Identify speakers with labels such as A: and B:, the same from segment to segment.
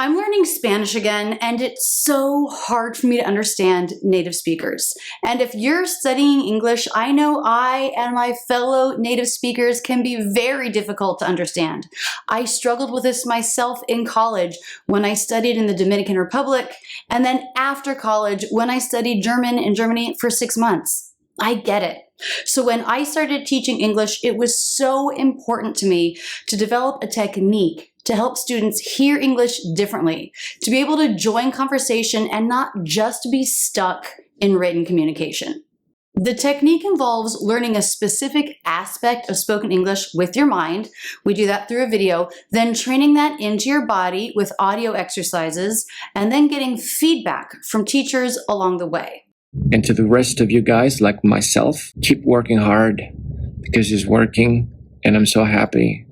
A: I'm learning Spanish again, and it's so hard for me to understand native speakers. And if you're studying English, I know I and my fellow native speakers can be very difficult to understand. I struggled with this myself in college when I studied in the Dominican Republic, and then after college when I studied German in Germany for 6 months. I get it. So when I started teaching English, it was so important to me to develop a technique to help students hear English differently, to be able to join conversation and not just be stuck in written communication. The technique involves learning a specific aspect of spoken English with your mind. We do that through a video, then training that into your body with audio exercises, and then getting feedback from teachers along the way.
B: And to the rest of you guys, like myself, keep working hard because it's working and I'm so happy.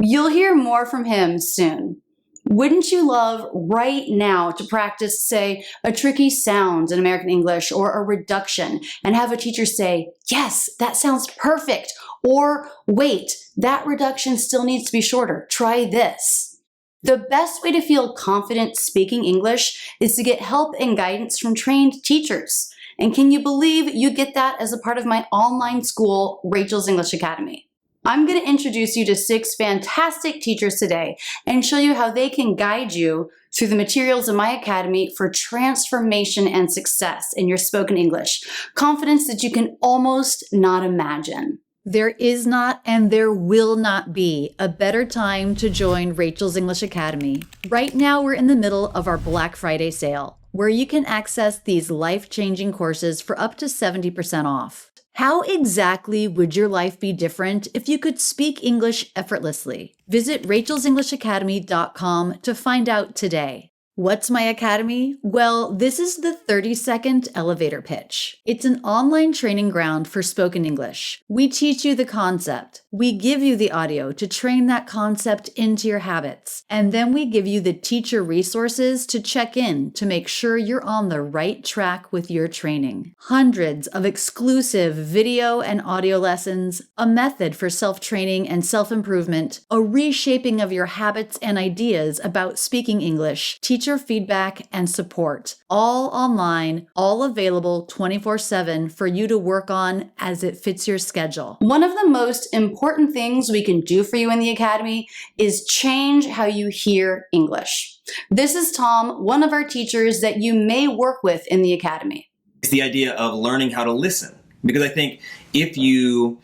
A: You'll hear more from him soon. Wouldn't you love right now to practice, say, a tricky sound in American English or a reduction and have a teacher say, "Yes, that sounds perfect," or "Wait, that reduction still needs to be shorter. Try this." The best way to feel confident speaking English is to get help and guidance from trained teachers. And can you believe you get that as a part of my online school, Rachel's English Academy? I'm going to introduce you to 6 fantastic teachers today and show you how they can guide you through the materials in my academy for transformation and success in your spoken English. Confidence that you can almost not imagine.
C: There is not and there will not be a better time to join Rachel's English Academy. Right now, we're in the middle of our Black Friday sale, where you can access these life-changing courses for up to 70% off. How exactly would your life be different if you could speak English effortlessly? Visit rachelsenglishacademy.com to find out today. What's my academy? Well, this is the 30-second elevator pitch. It's an online training ground for spoken English. We teach you the concept. We give you the audio to train that concept into your habits. And then we give you the teacher resources to check in to make sure you're on the right track with your training. Hundreds of exclusive video and audio lessons, a method for self-training and self-improvement, a reshaping of your habits and ideas about speaking English, teacher feedback, and support. All online, all available 24/7 for you to work on as it fits your schedule.
A: One of the most important things we can do for you in the Academy is change how you hear English. This is Tom, one of our teachers that you may work with in the Academy.
D: It's the idea of learning how to listen. Because I think if you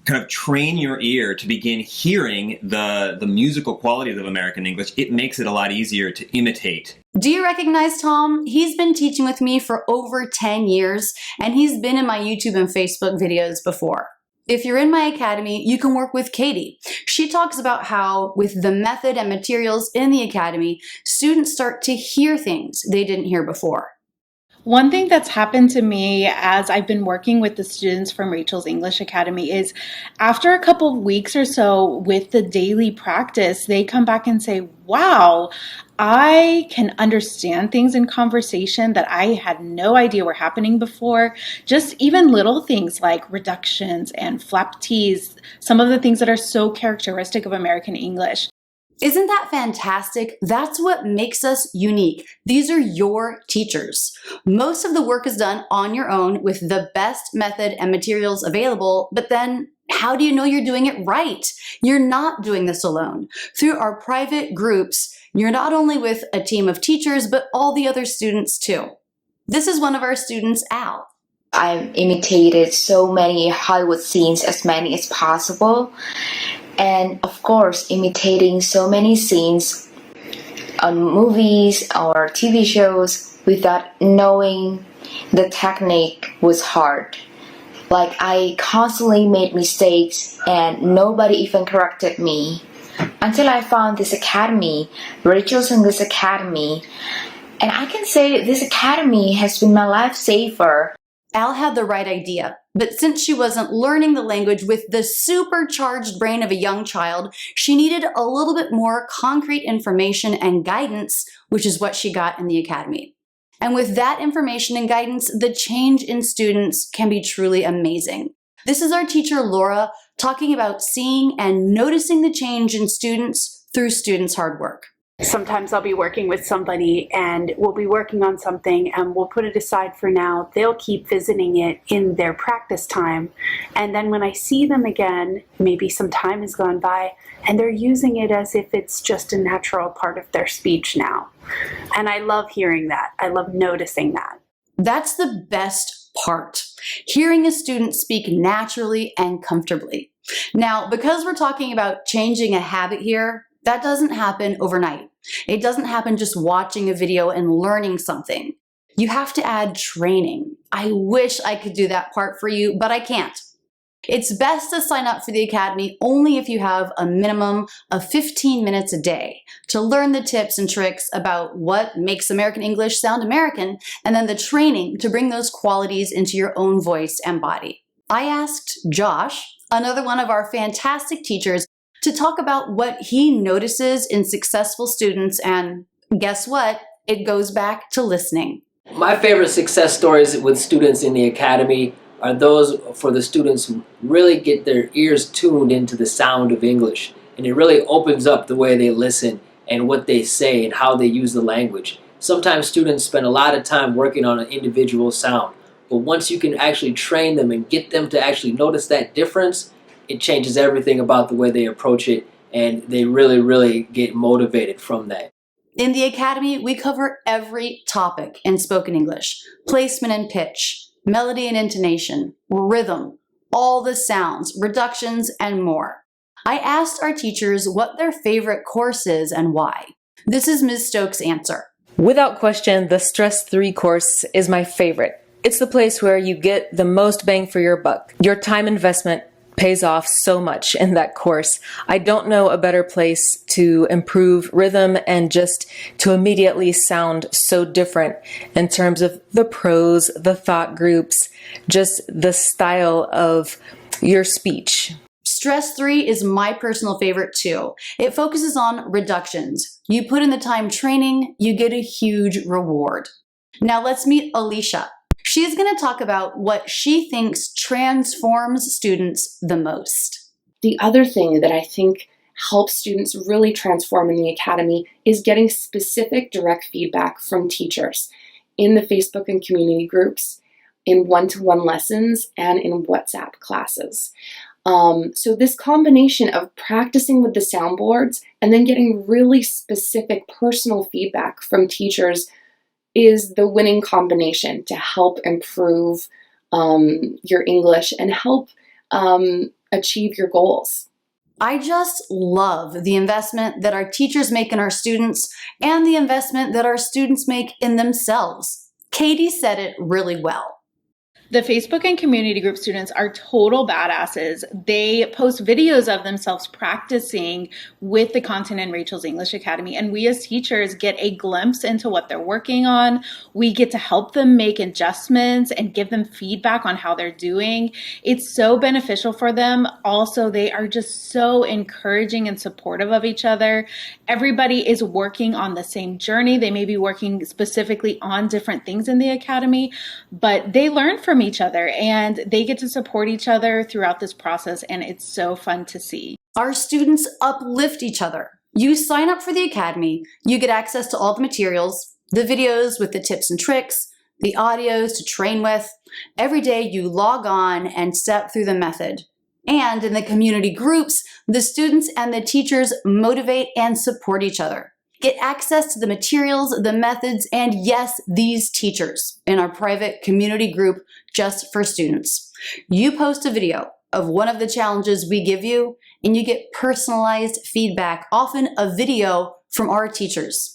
D: kind of train your ear to begin hearing the musical qualities of American English, it makes it a lot easier to imitate.
A: Do you recognize Tom? He's been teaching with me for over 10 years, and he's been in my YouTube and Facebook videos before. If you're in my academy, you can work with Katie. She talks about how, with the method and materials in the academy, students start to hear things they didn't hear before.
E: One thing that's happened to me as I've been working with the students from Rachel's English Academy is after a couple of weeks or so with the daily practice, they come back and say, "Wow, I can understand things in conversation that I had no idea were happening before." Just even little things like reductions and flap T's, some of the things that are so characteristic of American English.
A: Isn't that fantastic? That's what makes us unique. These are your teachers. Most of the work is done on your own with the best method and materials available, but then how do you know you're doing it right? You're not doing this alone. Through our private groups, you're not only with a team of teachers, but all the other students too. This is one of our students, Al.
F: I've imitated so many Hollywood scenes, as many as possible. And of course, imitating so many scenes on movies or TV shows without knowing the technique was hard. Like, I constantly made mistakes and nobody even corrected me. Until I found this academy, Rachel's English Academy. And I can say this academy has been my lifesaver.
A: Al had the right idea, but since she wasn't learning the language with the supercharged brain of a young child, she needed a little bit more concrete information and guidance, which is what she got in the academy. And with that information and guidance, the change in students can be truly amazing. This is our teacher, Laura, talking about seeing and noticing the change in students through students' hard work.
G: Sometimes I'll be working with somebody and we'll be working on something and we'll put it aside for now. They'll keep visiting it in their practice time. And then when I see them again, maybe some time has gone by and they're using it as if it's just a natural part of their speech now. And I love hearing that. I love noticing that.
A: That's the best part. Hearing a student speak naturally and comfortably. Now, because we're talking about changing a habit here, that doesn't happen overnight. It doesn't happen just watching a video and learning something. You have to add training. I wish I could do that part for you, but I can't. It's best to sign up for the Academy only if you have a minimum of 15 minutes a day to learn the tips and tricks about what makes American English sound American, and then the training to bring those qualities into your own voice and body. I asked Josh, another one of our fantastic teachers, to talk about what he notices in successful students, and guess what? It goes back to listening.
H: My favorite success stories with students in the Academy are those for the students who really get their ears tuned into the sound of English, and it really opens up the way they listen and what they say and how they use the language. Sometimes students spend a lot of time working on an individual sound, but once you can actually train them and get them to actually notice that difference, it changes everything about the way they approach it, and they really, really get motivated from that.
A: In the Academy, we cover every topic in spoken English: placement and pitch, melody and intonation, rhythm, all the sounds, reductions, and more. I asked our teachers what their favorite course is and why. This is Ms. Stokes' answer.
I: Without question, the Stress 3 course is my favorite. It's the place where you get the most bang for your buck. Your time investment pays off so much in that course. I don't know a better place to improve rhythm and just to immediately sound so different in terms of the prose, the thought groups, just the style of your speech.
A: Stress 3 is my personal favorite too. It focuses on reductions. You put in the time training, you get a huge reward. Now let's meet Alicia. She's going to talk about what she thinks transforms students the most.
J: The other thing that I think helps students really transform in the Academy is getting specific direct feedback from teachers in the Facebook and community groups, in one-to-one lessons, and in WhatsApp classes. So this combination of practicing with the soundboards and then getting really specific personal feedback from teachers is the winning combination to help improve your English and help achieve your goals.
A: I just love the investment that our teachers make in our students and the investment that our students make in themselves. Katie said it really well.
E: The Facebook and community group students are total badasses. They post videos of themselves practicing with the content in Rachel's English Academy, and we as teachers get a glimpse into what they're working on. We get to help them make adjustments and give them feedback on how they're doing. It's so beneficial for them. Also, they are just so encouraging and supportive of each other. Everybody is working on the same journey. They may be working specifically on different things in the Academy, but they learn from each other and they get to support each other throughout this process, and it's so fun to see.
A: Our students uplift each other. You sign up for the Academy, you get access to all the materials, the videos with the tips and tricks, the audios to train with. Every day you log on and step through the method. And in the community groups, the students and the teachers motivate and support each other. Get access to the materials, the methods, and yes, these teachers in our private community group just for students. You post a video of one of the challenges we give you, and you get personalized feedback, often a video from our teachers.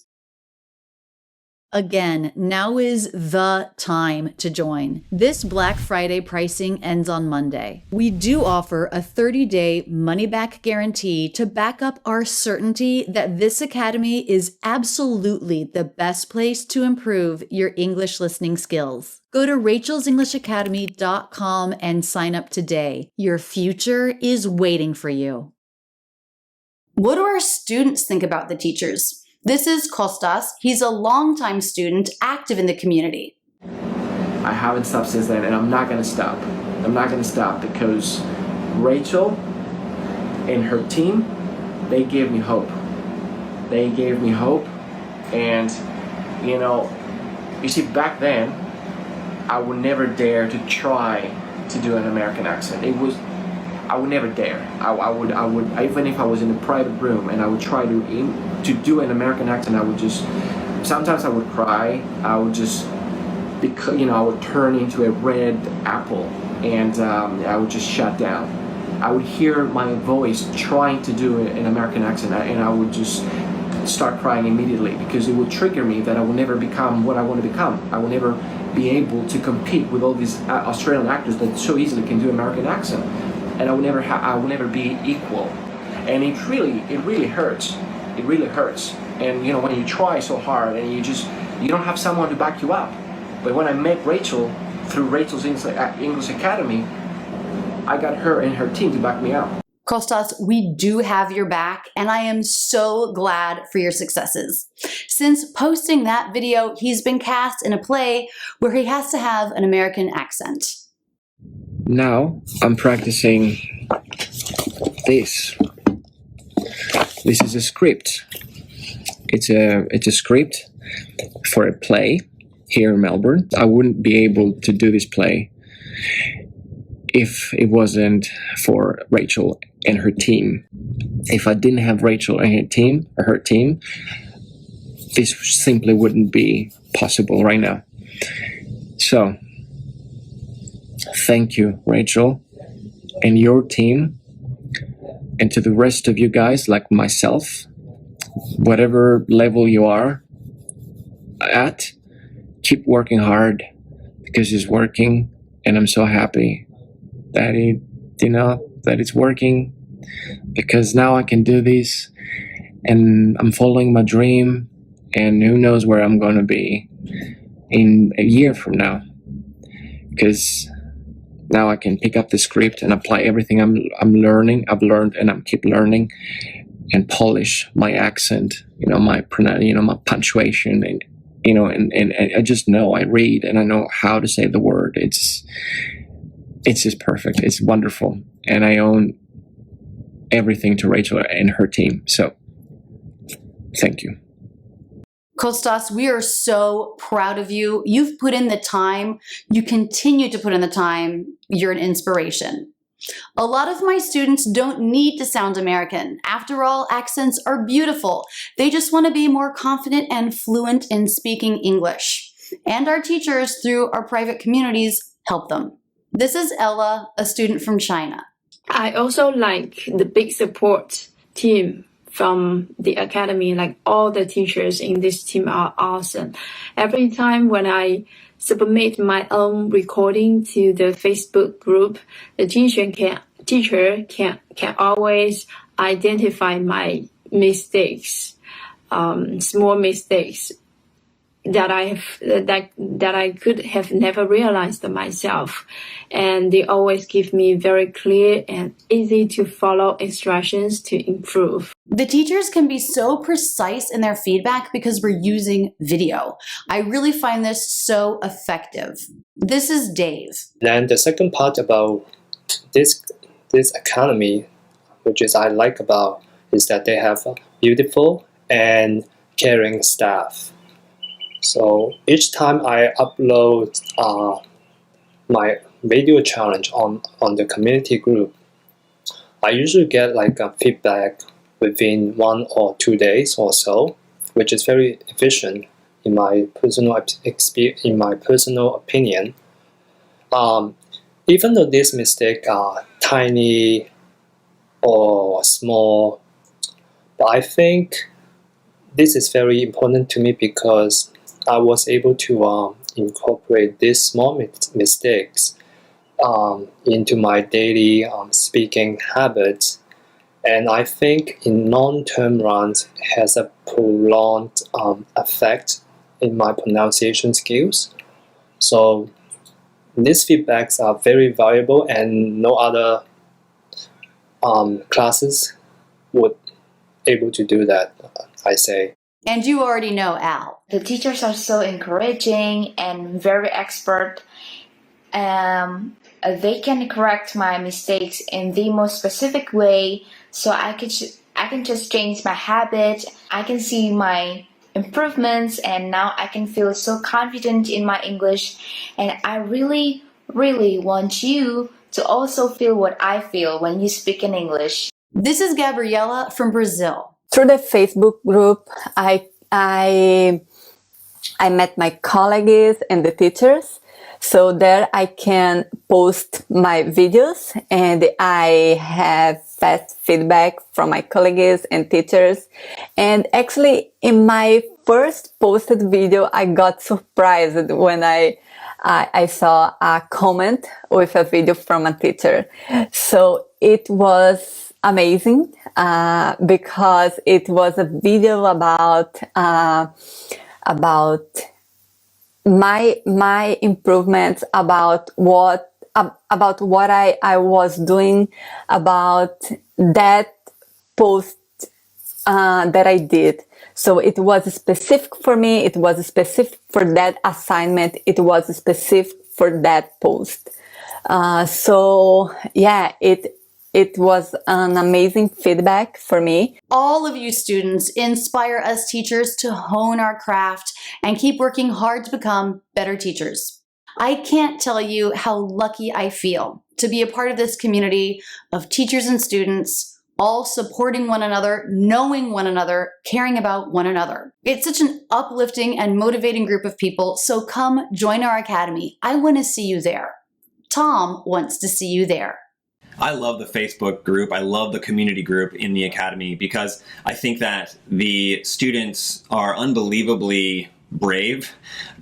C: Again, now is the time to join. This Black Friday pricing ends on Monday. We do offer a 30-day money-back guarantee to back up our certainty that this academy is absolutely the best place to improve your English listening skills. Go to rachelsenglishacademy.com and sign up today. Your future is waiting for you.
A: What do our students think about the teachers? This is Kostas. He's a longtime student, active in the community.
B: I haven't stopped since then, and I'm not going to stop. I'm not going to stop because Rachel and her team, they gave me hope. They gave me hope. And, you see, back then, I would never dare to try to do an American accent. I would never dare. I would, even if I was in a private room and I would try to do an American accent, sometimes I would cry. I would just, I would turn into a red apple, and I would just shut down. I would hear my voice trying to do an American accent, and I would just start crying immediately, because it would trigger me that I will never become what I want to become. I will never be able to compete with all these Australian actors that so easily can do American accent, and I will never be equal. And it really hurts. It really hurts. And when you try so hard and you don't have someone to back you up. But when I met Rachel through Rachel's English Academy, I got her and her team to back me up.
A: Kostas, we do have your back, and I am so glad for your successes. Since posting that video, he's been cast in a play where he has to have an American accent.
B: Now I'm practicing this. This is a script. It's a script for a play here in Melbourne. I wouldn't be able to do this play if it wasn't for Rachel and her team. If I didn't have Rachel and her team, this simply wouldn't be possible right now. So, thank you, Rachel, and your team, and to the rest of you guys, like myself, whatever level you are at, keep working hard, because it's working, and I'm so happy that it's working, because now I can do this, and I'm following my dream, and who knows where I'm going to be in a year from now, because now I can pick up the script and apply everything I've learned, and I'm keep learning, and polish my accent, my punctuation, and and I just know, I read and I know how to say the word. It's just perfect. It's wonderful, and I own everything to Rachel and her team. So, thank you.
A: Kostas, we are so proud of you. You've put in the time. You continue to put in the time. You're an inspiration. A lot of my students don't need to sound American. After all, accents are beautiful. They just want to be more confident and fluent in speaking English. And our teachers, through our private communities, help them. This is Ella, a student from China.
K: I also like the big support team from the academy. Like, all the teachers in this team are awesome. Every time when I submit my own recording to the Facebook group, the teacher can always identify my mistakes, small mistakes that I could have never realized myself, and they always give me very clear and easy to follow instructions to improve.
A: The teachers can be so precise in their feedback because we're using video. I really find this so effective. This is Dave.
L: Then the second part about this academy, which is I like about, is that they have a beautiful and caring staff. So each time I upload my video challenge on the community group, I usually get like a feedback within 1 or 2 days or so, which is very efficient in my personal opinion. Even though these mistakes are tiny or small, but I think this is very important to me because I was able to incorporate these small mistakes into my daily speaking habits, and I think in long-term runs has a prolonged effect in my pronunciation skills. So these feedbacks are very valuable, and no other classes would able to do that, I say.
A: And you already know Al.
F: The teachers are so encouraging and very expert. They can correct my mistakes in the most specific way, so I I can just change my habit. I can see my improvements, and now I can feel so confident in my English. And I really, really want you to also feel what I feel when you speak in English.
A: This is Gabriela from Brazil.
M: Through the Facebook group, I met my colleagues and the teachers. So there I can post my videos and I have fast feedback from my colleagues and teachers. And actually in my first posted video, I got surprised when I saw a comment with a video from a teacher. So it was amazing, because it was a video about my improvements, about what I was doing, about that post that I did. So it was specific for me. It was specific for that assignment. It was specific for that post. So yeah, it was an amazing feedback for me.
A: All of you students inspire us teachers to hone our craft and keep working hard to become better teachers. I can't tell you how lucky I feel to be a part of this community of teachers and students, all supporting one another, knowing one another, caring about one another. It's such an uplifting and motivating group of people, so come join our academy. I want to see you there. Tom wants to see you there.
D: I love the Facebook group. I love the community group in the academy because I think that the students are unbelievably brave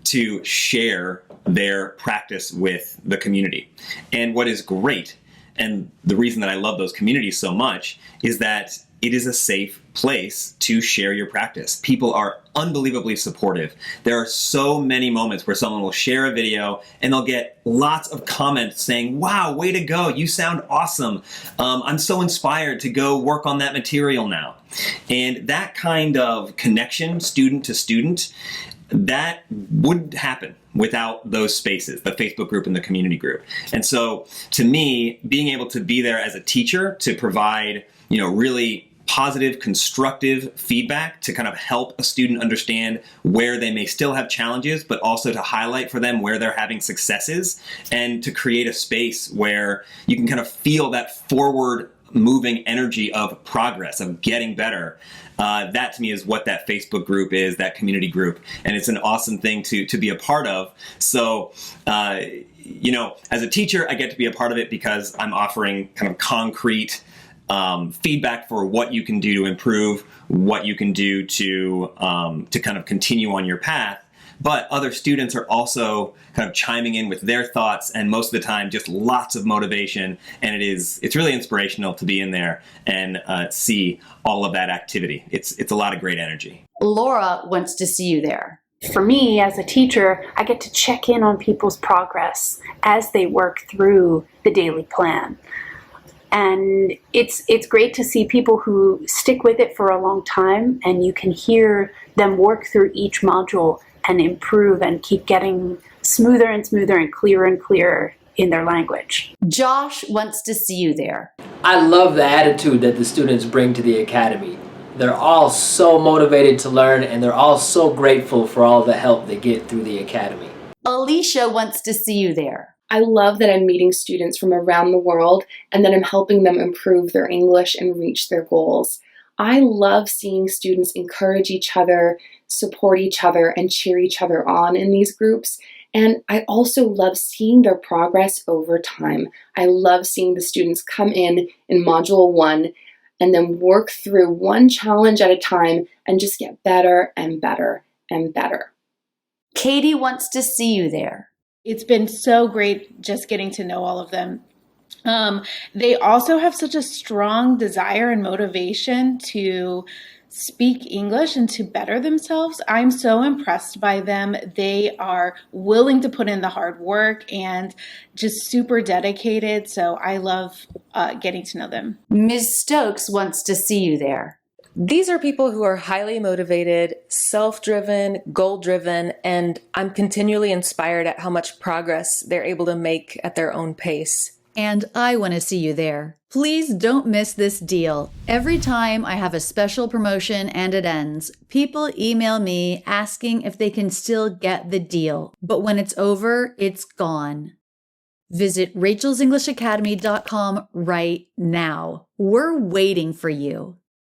D: to share their practice with the community. And what is great, and the reason that I love those communities so much, is that it is a safe place to share your practice. People are unbelievably supportive. There are so many moments where someone will share a video and they'll get lots of comments saying, wow, way to go, you sound awesome. I'm so inspired to go work on that material now. And that kind of connection, student to student, that wouldn't happen without those spaces, the Facebook group and the community group. And so to me, being able to be there as a teacher to provide, really positive, constructive feedback to kind of help a student understand where they may still have challenges, but also to highlight for them where they're having successes, and to create a space where you can kind of feel that forward moving energy of progress, of getting better. That to me is what that Facebook group is, that community group. And it's an awesome thing to be a part of. So, as a teacher, I get to be a part of it because I'm offering kind of concrete feedback for what you can do to improve, what you can do to kind of continue on your path. But other students are also kind of chiming in with their thoughts, and most of the time just lots of motivation. And it's really inspirational to be in there and see all of that activity. It's a lot of great energy.
A: Laura wants to see you there.
G: For me, as a teacher, I get to check in on people's progress as they work through the daily plan. And it's great to see people who stick with it for a long time, and you can hear them work through each module and improve and keep getting smoother and smoother and clearer in their language.
A: Josh wants to see you there.
H: I love the attitude that the students bring to the academy. They're all so motivated to learn, and they're all so grateful for all the help they get through the academy.
A: Alicia wants to see you there.
J: I love that I'm meeting students from around the world and that I'm helping them improve their English and reach their goals. I love seeing students encourage each other, support each other, and cheer each other on in these groups. And I also love seeing their progress over time. I love seeing the students come in Module 1 and then work through one challenge at a time and just get better and better and better.
A: Katie wants to see you there.
E: It's been so great just getting to know all of them. They also have such a strong desire and motivation to speak English and to better themselves. I'm so impressed by them. They are willing to put in the hard work and just super dedicated. So I love getting to know them.
A: Ms. Stokes wants to see you there.
I: These are people who are highly motivated, self-driven, goal-driven, and I'm continually inspired at how much progress they're able to make at their own pace.
C: And I want to see you there. Please don't miss this deal. Every time I have a special promotion and it ends, people email me asking if they can still get the deal. But when it's over, it's gone. Visit rachelsenglishacademy.com right now. We're waiting for you.